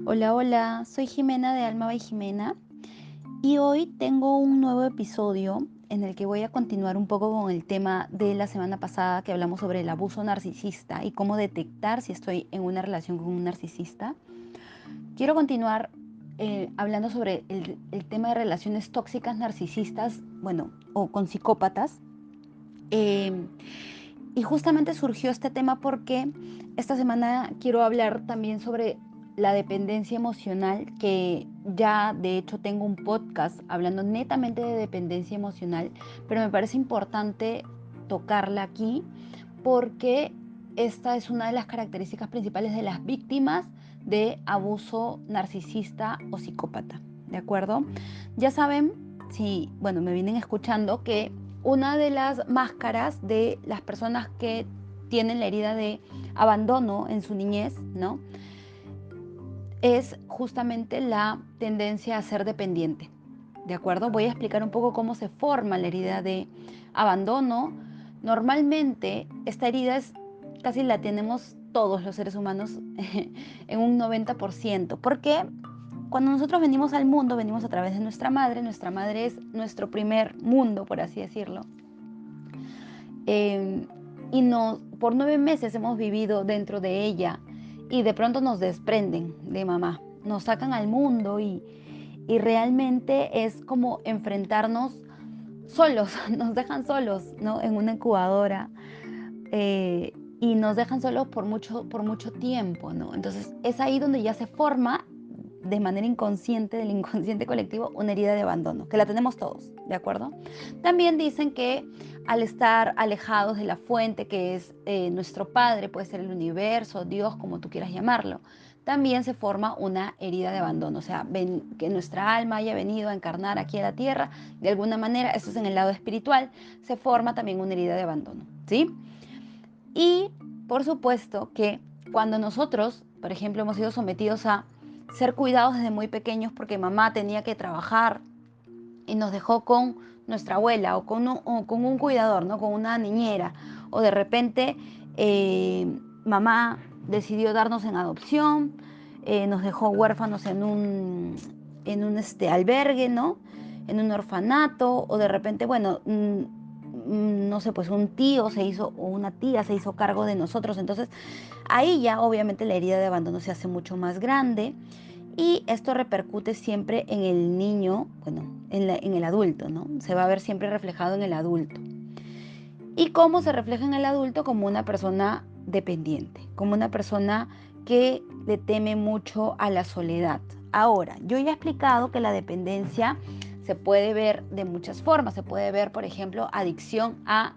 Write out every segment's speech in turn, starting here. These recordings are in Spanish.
Hola, hola, soy Jimena de Alma by Jimena y hoy tengo un nuevo episodio en el que voy a continuar un poco con el tema de la semana pasada que hablamos sobre el abuso narcisista y cómo detectar si estoy en una relación con un narcisista. Quiero continuar hablando sobre el tema de relaciones tóxicas narcisistas, bueno, o con psicópatas. Eh, y justamente surgió este tema porque esta semana quiero hablar también sobre la dependencia emocional, que ya de hecho tengo un podcast hablando netamente de dependencia emocional, pero me parece importante tocarla aquí porque esta es una de las características principales de las víctimas de abuso narcisista o psicópata, ¿de acuerdo? Ya saben, si, bueno, me vienen escuchando que una de las máscaras de las personas que tienen la herida de abandono en su niñez, ¿no? Es justamente la tendencia a ser dependiente. ¿De acuerdo? Voy a explicar un poco cómo se forma la herida de abandono. Normalmente esta herida es casi la tenemos todos los seres humanos en un 90%. Porque cuando nosotros venimos al mundo, venimos a través de nuestra madre es nuestro primer mundo, por así decirlo. Eh, y por 9 meses hemos vivido dentro de ella y de pronto nos desprenden de mamá, nos sacan al mundo y realmente es como enfrentarnos solos, nos dejan solos, ¿no? En una incubadora y nos dejan solos por mucho tiempo, ¿no? Entonces es ahí donde ya se forma de manera inconsciente, del inconsciente colectivo, una herida de abandono, que la tenemos todos, ¿de acuerdo? También dicen que al estar alejados de la fuente, que es nuestro Padre, puede ser el universo, Dios, como tú quieras llamarlo, también se forma una herida de abandono, o sea, que nuestra alma haya venido a encarnar aquí a la tierra, de alguna manera, esto es en el lado espiritual, se forma también una herida de abandono, ¿sí? Y por supuesto que cuando nosotros, por ejemplo, hemos sido sometidos a ser cuidados desde muy pequeños porque mamá tenía que trabajar y nos dejó con nuestra abuela o con un cuidador, ¿no? Con una niñera, o de repente mamá decidió darnos en adopción, nos dejó huérfanos en un albergue, ¿no? En un orfanato, o de repente, bueno, no sé, pues un tío se hizo, o una tía se hizo cargo de nosotros. Entonces, ahí ya obviamente la herida de abandono se hace mucho más grande y esto repercute siempre en el niño, bueno, en el adulto, ¿no? Se va a ver siempre reflejado en el adulto. ¿Y cómo se refleja en el adulto? Como una persona dependiente, como una persona que le teme mucho a la soledad. Ahora, yo ya he explicado que la dependencia se puede ver de muchas formas. Se puede ver, por ejemplo, adicción a,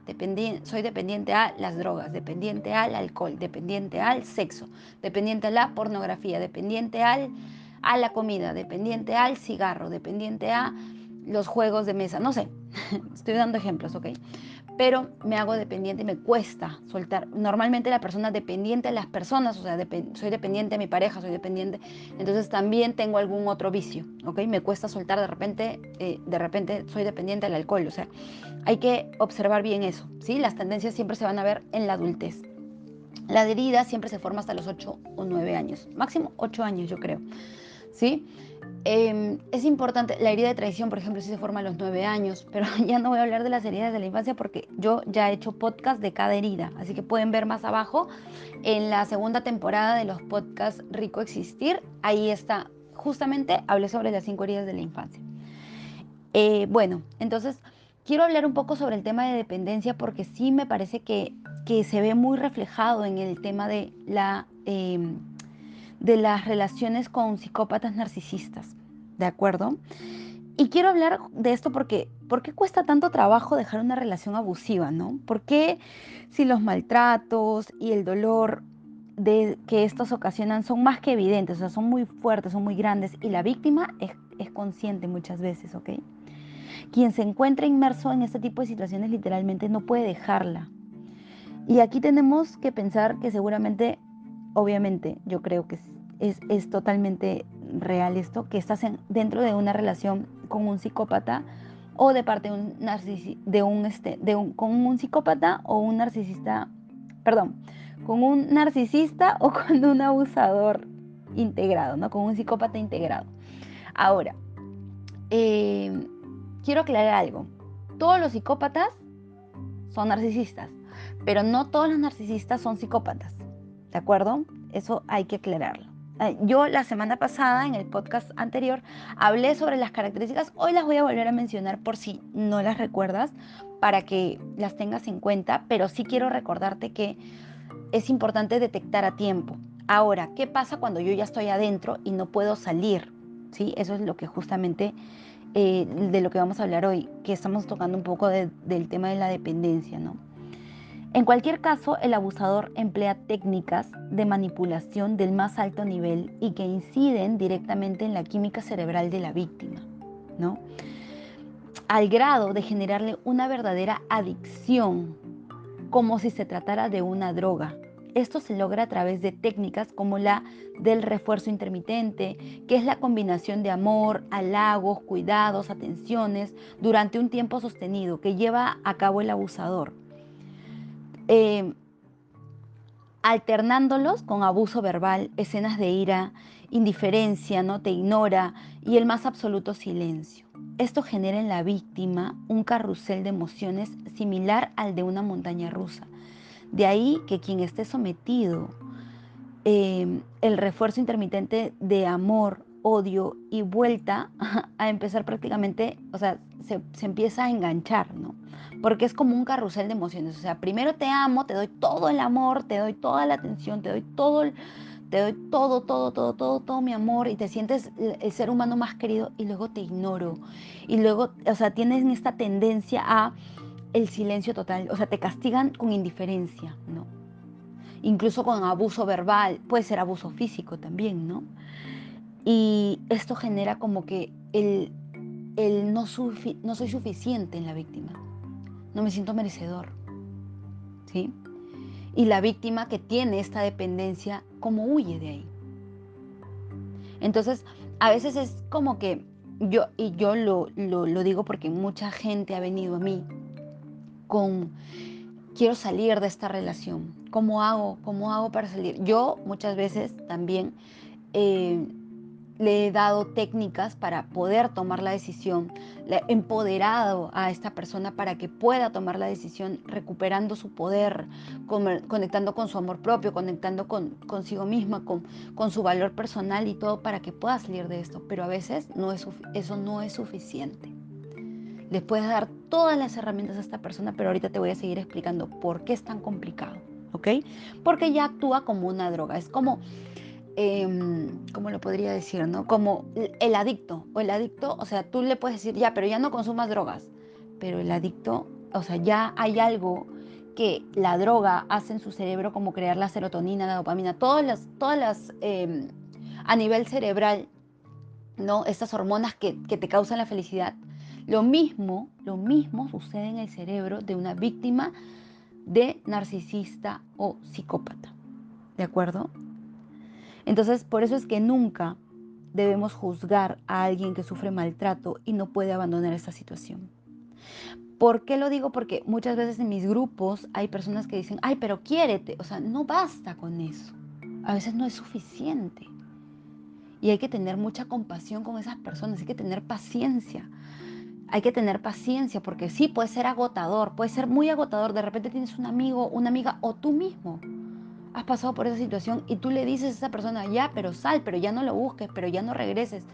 soy dependiente a las drogas, dependiente al alcohol, dependiente al sexo, dependiente a la pornografía, dependiente a la comida, dependiente al cigarro, dependiente a los juegos de mesa, no sé, estoy dando ejemplos, ¿ok? Pero me hago dependiente y me cuesta soltar. Normalmente la persona dependiente de las personas, o sea, soy dependiente de mi pareja, soy dependiente, entonces también tengo algún otro vicio, ¿ok? Me cuesta soltar de repente soy dependiente del alcohol, o sea, hay que observar bien eso, ¿sí? Las tendencias siempre se van a ver en la adultez. La herida siempre se forma hasta los 8 o 9 años, máximo 8 años yo creo, ¿sí? Es importante, la herida de traición, por ejemplo, sí se forma a los 9 años, pero ya no voy a hablar de las heridas de la infancia porque yo ya he hecho podcast de cada herida, así que pueden ver más abajo en la segunda temporada de los podcasts Rico Existir, ahí está, justamente hablé sobre las 5 heridas de la infancia. Bueno, entonces quiero hablar un poco sobre el tema de dependencia porque sí me parece que se ve muy reflejado en el tema de las relaciones con psicópatas narcisistas, ¿de acuerdo? Y quiero hablar de esto porque, ¿por qué cuesta tanto trabajo dejar una relación abusiva, no? ¿Por qué si los maltratos y el dolor que estos ocasionan son más que evidentes, o sea, son muy fuertes, son muy grandes y la víctima es consciente muchas veces, ¿ok? Quien se encuentra inmerso en este tipo de situaciones literalmente no puede dejarla. Y aquí tenemos que pensar que seguramente, obviamente, yo creo que es totalmente real esto, que estás dentro de una relación con un psicópata o de parte de un con un psicópata o un narcisista, perdón, con un narcisista o con un abusador, integrado, ¿no? Con un psicópata integrado. Ahora, quiero aclarar algo. Todos los psicópatas son narcisistas, pero no todos los narcisistas son psicópatas, ¿de acuerdo? Eso hay que aclararlo. Yo la semana pasada, en el podcast anterior, hablé sobre las características. Hoy las voy a volver a mencionar por si no las recuerdas, para que las tengas en cuenta, pero sí quiero recordarte que es importante detectar a tiempo. Ahora, ¿qué pasa cuando yo ya estoy adentro y no puedo salir? ¿Sí? Eso es lo que justamente de lo que vamos a hablar hoy, que estamos tocando un poco del tema de la dependencia, ¿no? En cualquier caso, el abusador emplea técnicas de manipulación del más alto nivel y que inciden directamente en la química cerebral de la víctima, ¿no? Al grado de generarle una verdadera adicción, como si se tratara de una droga. Esto se logra a través de técnicas como la del refuerzo intermitente, que es la combinación de amor, halagos, cuidados, atenciones durante un tiempo sostenido que lleva a cabo el abusador, eh, alternándolos con abuso verbal, escenas de ira, indiferencia, no te ignora y el más absoluto silencio. Esto genera en la víctima un carrusel de emociones similar al de una montaña rusa. De ahí que quien esté sometido, el refuerzo intermitente de amor, odio y vuelta a empezar prácticamente, o sea, se empieza a enganchar, ¿no? Porque es como un carrusel de emociones. O sea, primero te amo, te doy todo el amor, te doy toda la atención, te doy todo mi amor y te sientes el ser humano más querido y luego te ignoro. Y luego, o sea, tienes esta tendencia a el silencio total. O sea, te castigan con indiferencia, ¿no? Incluso con abuso verbal, puede ser abuso físico también, ¿no? Y esto genera como que no soy suficiente en la víctima, no me siento merecedor, ¿sí? Y la víctima que tiene esta dependencia, ¿cómo huye de ahí? Entonces, a veces es como que yo lo digo porque mucha gente ha venido a mí con quiero salir de esta relación. ¿Cómo hago? ¿Cómo hago para salir? Yo muchas veces también eh, le he dado técnicas para poder tomar la decisión, le he empoderado a esta persona para que pueda tomar la decisión, recuperando su poder, conectando con su amor propio, conectando consigo misma, con su valor personal y todo para que pueda salir de esto. Pero a veces eso no es suficiente. Les puedes dar todas las herramientas a esta persona, pero ahorita te voy a seguir explicando por qué es tan complicado, ¿ok? Porque ya actúa como una droga. Es como, ¿cómo lo podría decir, no? Como el adicto. O el adicto, o sea, tú le puedes decir, ya, pero ya no consumas drogas. Pero el adicto, o sea, ya hay algo que la droga hace en su cerebro, como crear la serotonina, la dopamina, a nivel cerebral, ¿no? Estas hormonas que te causan la felicidad. Lo mismo sucede en el cerebro de una víctima de narcisista o psicópata. ¿De acuerdo? Entonces, por eso es que nunca debemos juzgar a alguien que sufre maltrato y no puede abandonar esta situación. ¿Por qué lo digo? Porque muchas veces en mis grupos hay personas que dicen, ay, pero quiérete. O sea, no basta con eso. A veces no es suficiente. Y hay que tener mucha compasión con esas personas, hay que tener paciencia. Hay que tener paciencia porque sí, puede ser agotador, puede ser muy agotador. De repente tienes un amigo, una amiga o tú mismo has pasado por esa situación y tú le dices a esa persona, ya, pero sal, pero ya no lo busques, pero ya no regreses.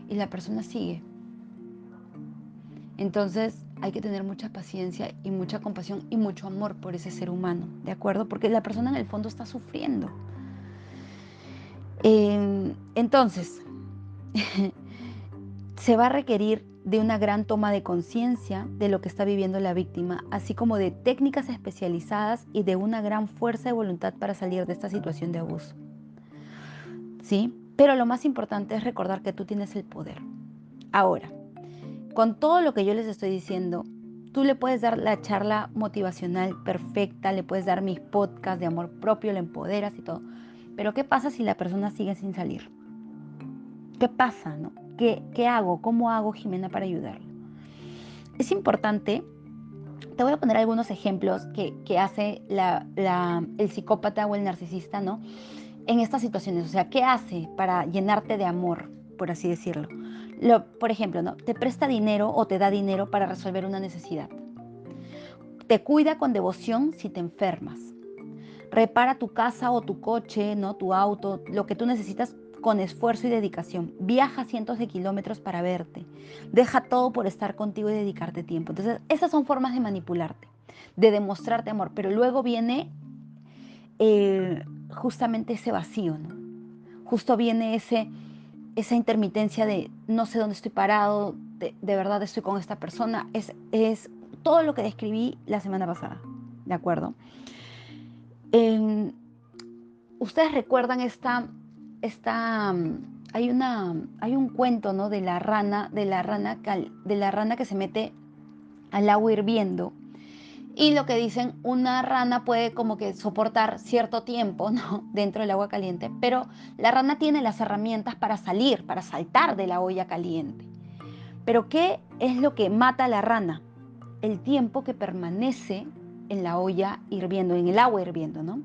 Y la persona sigue. Entonces hay que tener mucha paciencia y mucha compasión y mucho amor por ese ser humano, ¿de acuerdo? Porque la persona en el fondo está sufriendo. Entonces, se va a requerir de una gran toma de conciencia de lo que está viviendo la víctima, así como de técnicas especializadas y de una gran fuerza de voluntad para salir de esta situación de abuso. ¿Sí? Pero lo más importante es recordar que tú tienes el poder. Ahora, con todo lo que yo les estoy diciendo, tú le puedes dar la charla motivacional perfecta, le puedes dar mis podcasts de amor propio, le empoderas y todo. Pero ¿qué pasa si la persona sigue sin salir? ¿Qué pasa, no? ¿Qué hago? ¿Cómo hago, Jimena, para ayudarlo? Es importante, te voy a poner algunos ejemplos que hace el psicópata o el narcisista, ¿no? en estas situaciones? O sea, ¿qué hace para llenarte de amor, por así decirlo? Por ejemplo, ¿no? Te presta dinero o te da dinero para resolver una necesidad. Te cuida con devoción si te enfermas. Repara tu casa o tu coche, ¿no? Tu auto, lo que tú necesitas con esfuerzo y dedicación. Viaja cientos de kilómetros para verte. Deja todo por estar contigo y dedicarte tiempo. Entonces, esas son formas de manipularte, de demostrarte amor. Pero luego viene justamente ese vacío, ¿no? Justo viene esa intermitencia de no sé dónde estoy parado, de verdad estoy con esta persona. Es todo lo que describí la semana pasada, ¿de acuerdo? Eh, Ustedes recuerdan hay un cuento, ¿no? De la rana que se mete al agua hirviendo. Y lo que dicen, una rana puede como que soportar cierto tiempo, ¿no? Dentro del agua caliente, pero la rana tiene las herramientas para salir, para saltar de la olla caliente. Pero ¿qué es lo que mata a la rana? El tiempo que permanece en la olla hirviendo, en el agua hirviendo, ¿no?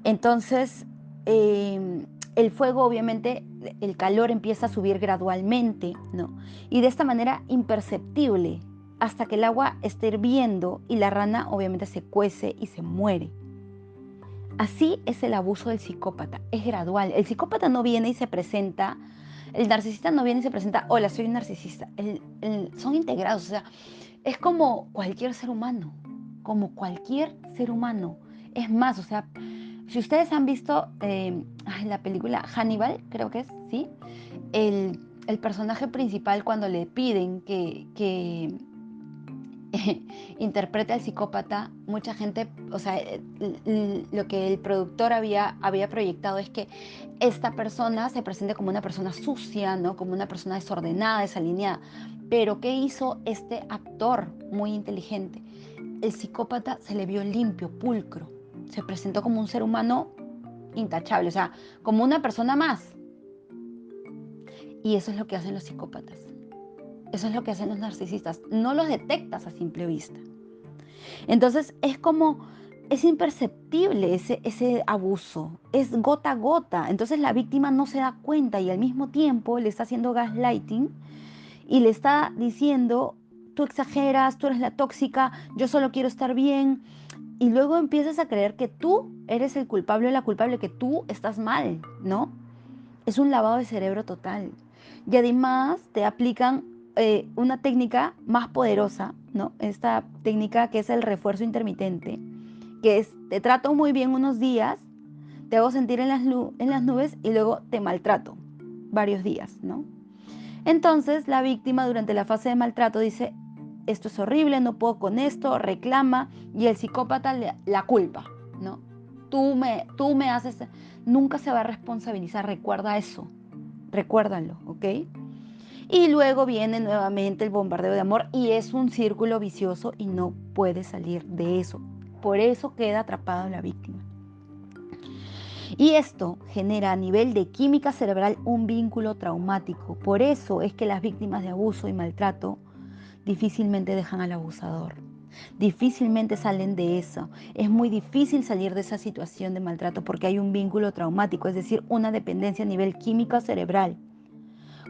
Entonces, el fuego, obviamente, el calor empieza a subir gradualmente, ¿no? Y de esta manera imperceptible, hasta que el agua esté hirviendo y la rana, obviamente, se cuece y se muere. Así es el abuso del psicópata, es gradual. El psicópata no viene y se presenta, el narcisista no viene y se presenta, hola, soy un narcisista. Son integrados, o sea, es como cualquier ser humano, como cualquier ser humano. Es más, o sea, si ustedes han visto la película Hannibal, creo que es, ¿sí? El personaje principal cuando le piden que interprete al psicópata, mucha gente, o sea, lo que el productor había proyectado es que esta persona se presente como una persona sucia, ¿no? Como una persona desordenada, desalineada. Pero ¿qué hizo este actor muy inteligente? El psicópata se le vio limpio, pulcro. Se presentó como un ser humano intachable, o sea, como una persona más. Y eso es lo que hacen los psicópatas. Eso es lo que hacen los narcisistas. No los detectas a simple vista. Entonces es imperceptible ese abuso, es gota a gota. Entonces la víctima no se da cuenta y al mismo tiempo le está haciendo gaslighting y le está diciendo, tú exageras, tú eres la tóxica, yo solo quiero estar bien. Y luego empiezas a creer que tú eres el culpable o la culpable, que tú estás mal, ¿no? Es un lavado de cerebro total. Y además te aplican una técnica más poderosa, ¿no? Esta técnica que es el refuerzo intermitente, que es, te trato muy bien unos días, te hago sentir en las nubes y luego te maltrato varios días, ¿no? Entonces la víctima durante la fase de maltrato dice, esto es horrible, no puedo con esto, reclama y el psicópata la culpa, ¿no? Tú me haces, nunca se va a responsabilizar, recuerda eso, recuérdalo, ¿ok? Y luego viene nuevamente el bombardeo de amor y es un círculo vicioso y no puede salir de eso. Por eso queda atrapado la víctima. Y esto genera a nivel de química cerebral un vínculo traumático. Por eso es que las víctimas de abuso y maltrato difícilmente dejan al abusador. Difícilmente salen de eso. Es muy difícil salir de esa situación de maltrato porque hay un vínculo traumático, es decir, una dependencia a nivel químico cerebral.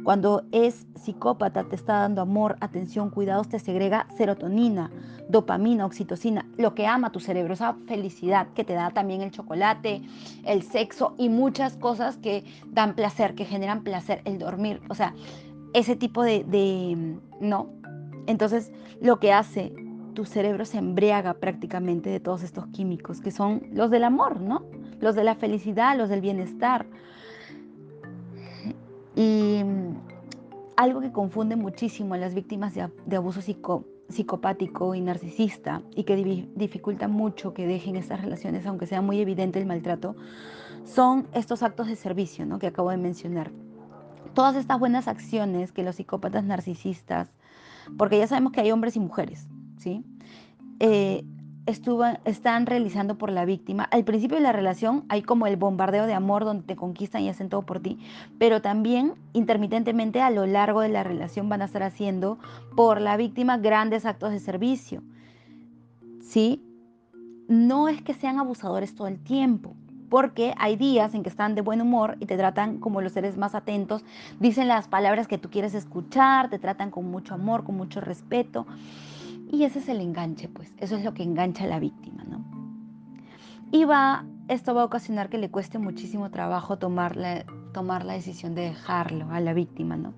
Cuando es psicópata, te está dando amor, atención, cuidados, te segrega serotonina, dopamina, oxitocina, lo que ama tu cerebro, esa felicidad que te da también el chocolate, el sexo y muchas cosas que dan placer, que generan placer, el dormir, o sea, ese tipo no. Entonces, lo que hace, tu cerebro se embriaga prácticamente de todos estos químicos, que son los del amor, ¿no? Los de la felicidad, los del bienestar. Y algo que confunde muchísimo a las víctimas de abuso psicopático y narcisista y que dificulta mucho que dejen estas relaciones, aunque sea muy evidente el maltrato, son estos actos de servicio, ¿no? Que acabo de mencionar. Todas estas buenas acciones que los psicópatas narcisistas, porque ya sabemos que hay hombres y mujeres, ¿sí? eh, están realizando por la víctima. Al principio de la relación hay como el bombardeo de amor donde te conquistan y hacen todo por ti, pero también intermitentemente a lo largo de la relación van a estar haciendo por la víctima grandes actos de servicio, ¿sí? No es que sean abusadores todo el tiempo, porque hay días en que están de buen humor y te tratan como los seres más atentos, dicen las palabras que tú quieres escuchar, te tratan con mucho amor, con mucho respeto. Y ese es el enganche, pues, eso es lo que engancha a la víctima, ¿no? Y esto va a ocasionar que le cueste muchísimo trabajo tomar la decisión de dejarlo a la víctima, ¿no?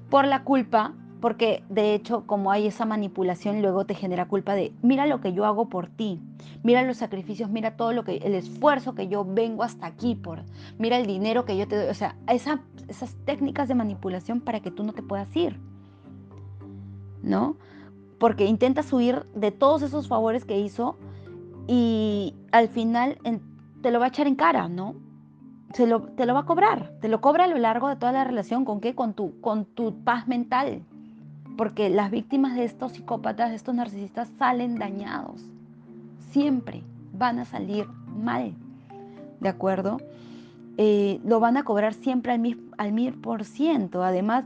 Por la culpa, porque de hecho como hay esa manipulación, luego te genera culpa de, mira lo que yo hago por ti, mira los sacrificios, mira todo el esfuerzo que yo vengo hasta aquí mira el dinero que yo te doy, o sea, esas técnicas de manipulación para que tú no te puedas ir, ¿no? Porque intentas huir de todos esos favores que hizo y al final te lo va a echar en cara, ¿no? Te lo va a cobrar, te lo cobra a lo largo de toda la relación. ¿Con qué? Con tu paz mental. Porque las víctimas de estos psicópatas, de estos narcisistas, salen dañados. Siempre van a salir mal, ¿de acuerdo? Lo van a cobrar siempre al 1000%. Además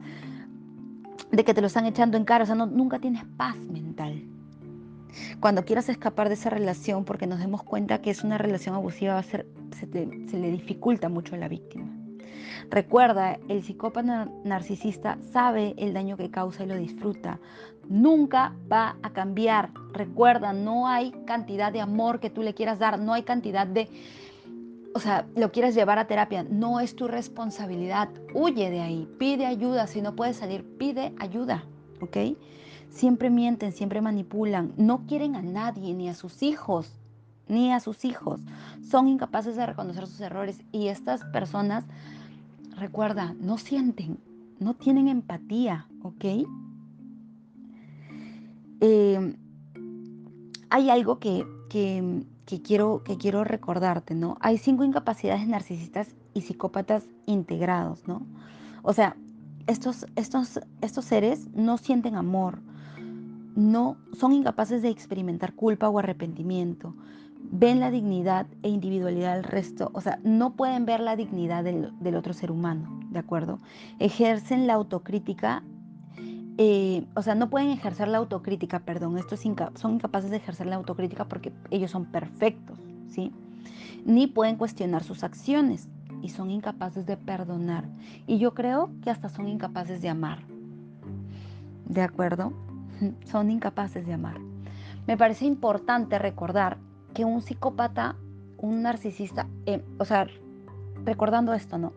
de que te lo están echando en cara, o sea, nunca tienes paz mental. Cuando quieras escapar de esa relación porque nos demos cuenta que es una relación abusiva, se le dificulta mucho a la víctima. Recuerda, el psicópata narcisista sabe el daño que causa y lo disfruta. Nunca va a cambiar. Recuerda, no hay cantidad de amor que tú le quieras dar, no hay cantidad de, o sea, lo quieres llevar a terapia, no es tu responsabilidad. Huye de ahí, pide ayuda. Si no puedes salir, pide ayuda, ¿ok? Siempre mienten, siempre manipulan, no quieren a nadie, ni a sus hijos, ni a sus hijos. Son incapaces de reconocer sus errores y estas personas, recuerda, no sienten, no tienen empatía, ¿ok? Eh, Hay algo que quiero recordarte, ¿no? Hay 5 incapacidades narcisistas y psicópatas integrados, ¿no? O sea, estos seres no sienten amor, no son incapaces de experimentar culpa o arrepentimiento, ven la dignidad e individualidad del resto, o sea, no pueden ver la dignidad del otro ser humano, ¿de acuerdo? Ejercen la autocrítica, o sea, no pueden ejercer la autocrítica, perdón, son incapaces de ejercer la autocrítica porque ellos son perfectos, ¿sí? Ni pueden cuestionar sus acciones y son incapaces de perdonar. Y yo creo que hasta son incapaces de amar, ¿de acuerdo? Son incapaces de amar. Me parece importante recordar que un psicópata, un narcisista, o sea, recordando esto, ¿no?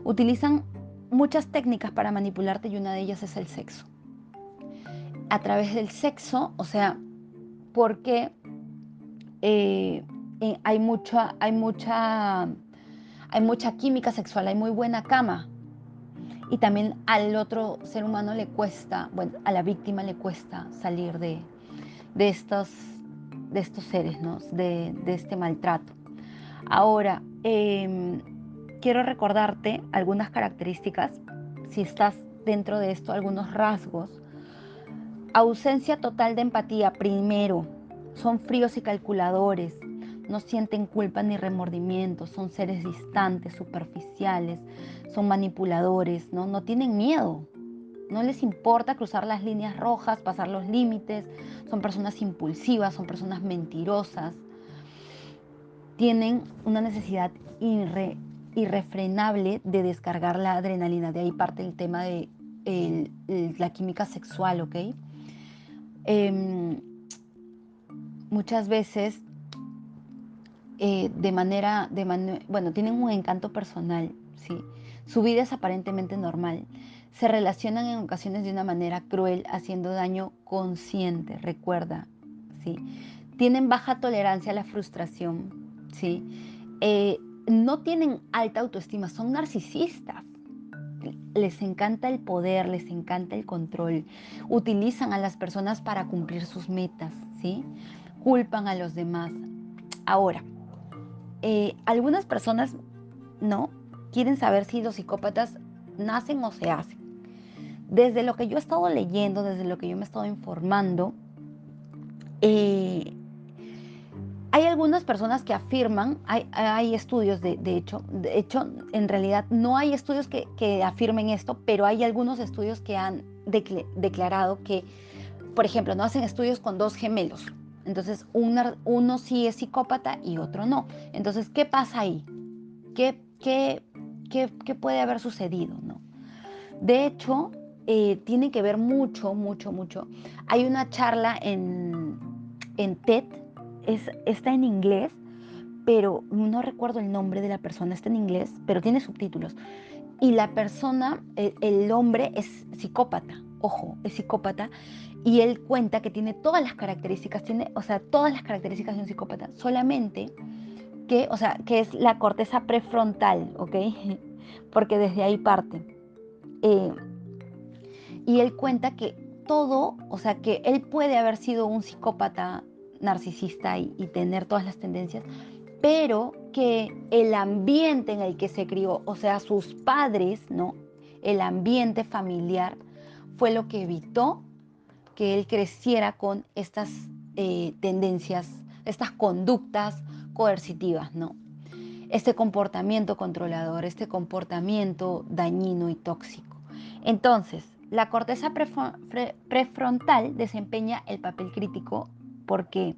Utilizan muchas técnicas para manipularte y una de ellas es el sexo. A través del sexo, o sea, porque hay mucha química sexual, hay muy buena cama. Y también al otro ser humano le cuesta, bueno, a la víctima le cuesta salir de estos, de estos seres, ¿no? De este maltrato. Ahora, quiero recordarte algunas características, si estás dentro de esto, algunos rasgos. Ausencia total de empatía, primero. Son fríos y calculadores, no sienten culpa ni remordimiento, son seres distantes, superficiales, son manipuladores, ¿no? No tienen miedo, no les importa cruzar las líneas rojas, pasar los límites, son personas impulsivas, son personas mentirosas, tienen una necesidad irrefrenable de descargar la adrenalina. De ahí parte el tema de la química sexual, ¿ok? Eh, Muchas veces bueno, tienen un encanto personal, ¿sí? Su vida es aparentemente normal. Se relacionan en ocasiones de una manera cruel, haciendo daño consciente, recuerda, ¿sí? Tienen baja tolerancia a la frustración, ¿sí? No tienen alta autoestima, son narcisistas. Les encanta el poder, les encanta el control. Utilizan a las personas para cumplir sus metas, ¿sí? Culpan a los demás. Ahora, algunas personas no quieren saber si los psicópatas nacen o se hacen. Desde lo que yo he estado leyendo, desde lo que yo me he estado informando, eh, hay algunas personas que afirman, hay estudios de hecho, en realidad no hay estudios que afirmen esto, pero hay algunos estudios que han declarado que, por ejemplo, no hacen estudios con dos gemelos. Entonces, uno sí es psicópata y otro no. Entonces, ¿qué pasa ahí? ¿Qué puede haber sucedido, no? De hecho, tiene que ver mucho, mucho, mucho. Hay una charla en TED, está en inglés, pero no recuerdo el nombre de la persona, está en inglés, pero tiene subtítulos. Y la persona, el hombre es psicópata, ojo, es psicópata, y él cuenta que tiene todas las características, o sea, todas las características de un psicópata, solamente que, o sea, que es la corteza prefrontal, ¿ok? Porque desde ahí parte. Eh, y él cuenta que todo, o sea, que él puede haber sido un psicópata narcisista y tener todas las tendencias, pero que el ambiente en el que se crió, o sea, sus padres, ¿no? El ambiente familiar fue lo que evitó que él creciera con estas tendencias, estas conductas coercitivas, ¿no? Este comportamiento controlador, este comportamiento dañino y tóxico. Entonces, la corteza prefrontal desempeña el papel crítico porque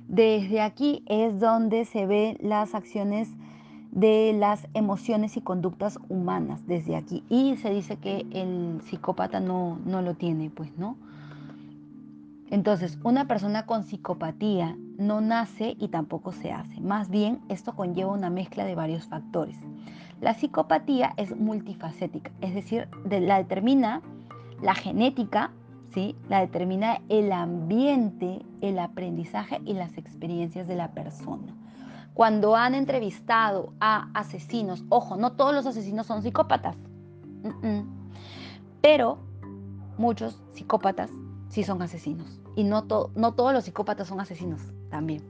desde aquí es donde se ven las acciones de las emociones y conductas humanas, desde aquí. Y se dice que el psicópata no lo tiene, pues, ¿no? Entonces, una persona con psicopatía no nace y tampoco se hace. Más bien, esto conlleva una mezcla de varios factores. La psicopatía es multifacética, es decir, la determina la genética, ¿sí? La determina el ambiente, el aprendizaje y las experiencias de la persona. Cuando han entrevistado a asesinos, ojo, no todos los asesinos son psicópatas, pero muchos psicópatas sí son asesinos. Y no todos los psicópatas son asesinos también.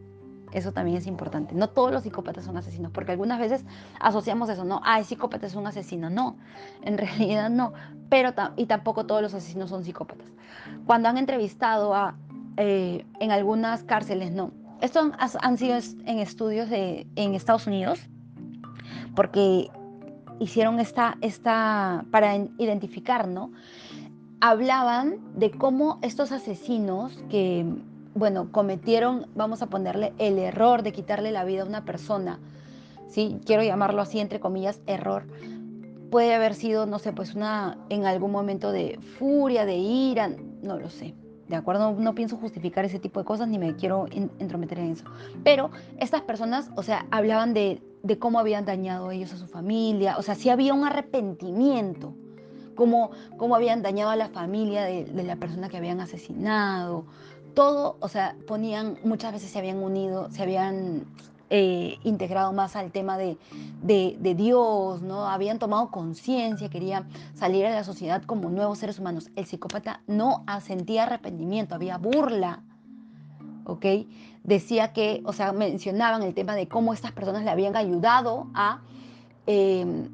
Eso también es importante. No todos los psicópatas son asesinos, porque algunas veces asociamos eso, ¿no? Ah, el psicópata es un asesino. No, en realidad no. Pero y tampoco todos los asesinos son psicópatas. Cuando han entrevistado en algunas cárceles, no. Estos han sido en estudios en Estados Unidos, porque hicieron para identificar, ¿no? Hablaban de cómo estos asesinos que, bueno, cometieron, vamos a ponerle el error de quitarle la vida a una persona, ¿sí? Quiero llamarlo así, entre comillas, error. Puede haber sido, no sé, pues en algún momento de furia, de ira, no lo sé. ¿De acuerdo? No pienso justificar ese tipo de cosas ni me quiero entrometer en eso. Pero estas personas, o sea, hablaban de cómo habían dañado ellos a su familia, o sea, sí había un arrepentimiento, cómo habían dañado a la familia de la persona que habían asesinado. Todo, o sea, muchas veces se habían unido, se habían integrado más al tema de Dios, ¿no? Habían tomado conciencia, querían salir a la sociedad como nuevos seres humanos. El psicópata no sentía arrepentimiento, había burla, ¿ok? Decía que, o sea, mencionaban el tema de cómo estas personas le habían ayudado eh,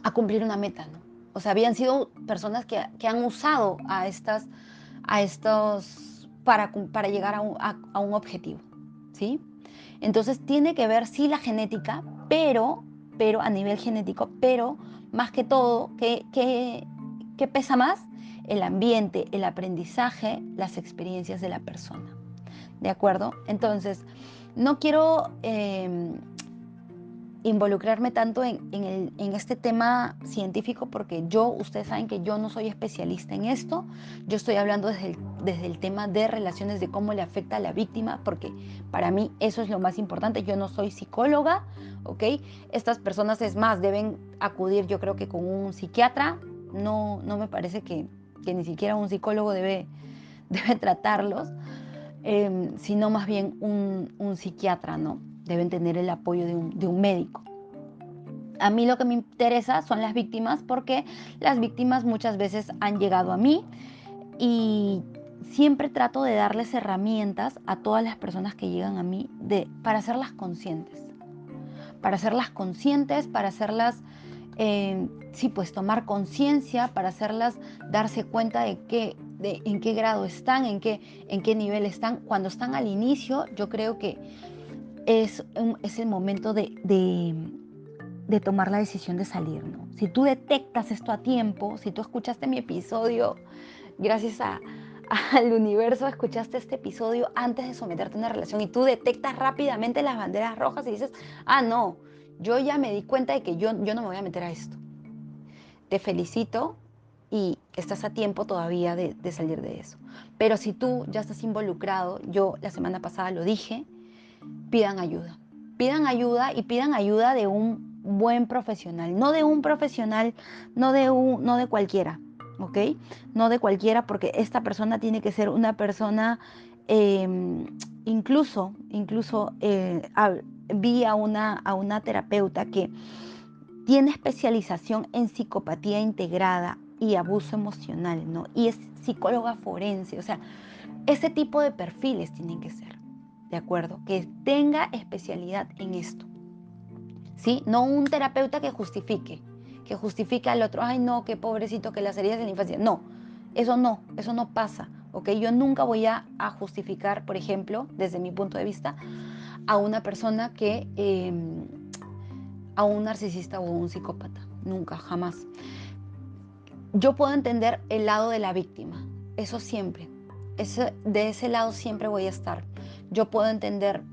a cumplir una meta, ¿no? O sea, habían sido personas que han usado a estos para llegar a un objetivo, ¿sí? Entonces tiene que ver, sí, la genética, pero a nivel genético, pero más que todo, ¿qué pesa más? El ambiente, el aprendizaje, las experiencias de la persona. ¿De acuerdo? Entonces, no quiero involucrarme tanto en este tema científico porque ustedes saben que yo no soy especialista en esto. Yo estoy hablando desde el tema de relaciones, de cómo le afecta a la víctima, porque para mí eso es lo más importante. Yo no soy psicóloga, ¿ok? Estas personas, es más, deben acudir, yo creo que con un psiquiatra. No me parece que ni siquiera un psicólogo debe tratarlos, sino más bien un psiquiatra, ¿no? Deben tener el apoyo de un médico. A mí lo que me interesa son las víctimas porque las víctimas muchas veces han llegado a mí y siempre trato de darles herramientas a todas las personas que llegan a mí para hacerlas conscientes. Para hacerlas conscientes, para hacerlas, sí, pues tomar conciencia, para hacerlas darse cuenta de en qué grado están, en qué nivel están. Cuando están al inicio, yo creo que es el momento de tomar la decisión de salir, ¿no? Si tú detectas esto a tiempo, si tú escuchaste mi episodio, gracias al universo, escuchaste este episodio antes de someterte a una relación y tú detectas rápidamente las banderas rojas y dices, ah, no, yo ya me di cuenta de que yo no me voy a meter a esto. Te felicito y estás a tiempo todavía de salir de eso. Pero si tú ya estás involucrado, yo la semana pasada lo dije, pidan ayuda. Pidan ayuda y pidan ayuda de un buen profesional, no de un profesional, no de cualquiera, ¿ok? No de cualquiera, porque esta persona tiene que ser una persona, eh, vi a una terapeuta que tiene especialización en psicopatía integrada y abuso emocional, ¿no? Y es psicóloga forense, o sea, ese tipo de perfiles tienen que ser, ¿de acuerdo? Que tenga especialidad en esto, ¿sí? No un terapeuta que justifique al otro, ay no, qué pobrecito, que las heridas de la infancia. No, eso no pasa, ¿ok? Yo nunca voy a justificar, por ejemplo, desde mi punto de vista, a una persona a un narcisista o un psicópata. Nunca, jamás. Yo puedo entender el lado de la víctima, eso siempre. De ese lado siempre voy a estar. Yo puedo entender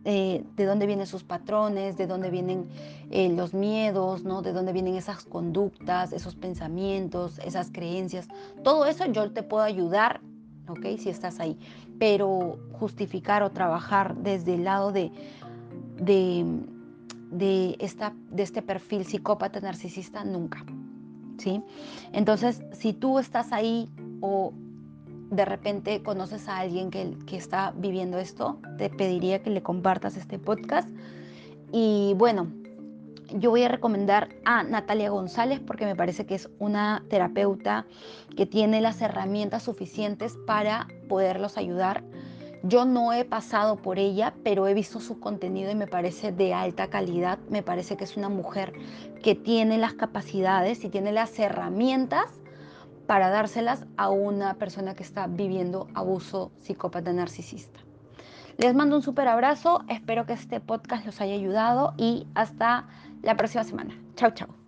de dónde vienen sus patrones, de dónde vienen los miedos, ¿no? De dónde vienen esas conductas, esos pensamientos, esas creencias. Todo eso yo te puedo ayudar, ¿ok? Si estás ahí. Pero justificar o trabajar desde el lado de, de este perfil psicópata narcisista, nunca. ¿Sí? Entonces, si tú estás ahí o de repente conoces a alguien que está viviendo esto, te pediría que le compartas este podcast. Y bueno, yo voy a recomendar a Natalia González porque me parece que es una terapeuta que tiene las herramientas suficientes para poderlos ayudar. Yo no he pasado por ella, pero he visto su contenido y me parece de alta calidad. Me parece que es una mujer que tiene las capacidades y tiene las herramientas para dárselas a una persona que está viviendo abuso psicópata narcisista. Les mando un súper abrazo, espero que este podcast los haya ayudado y hasta la próxima semana. Chao, chao.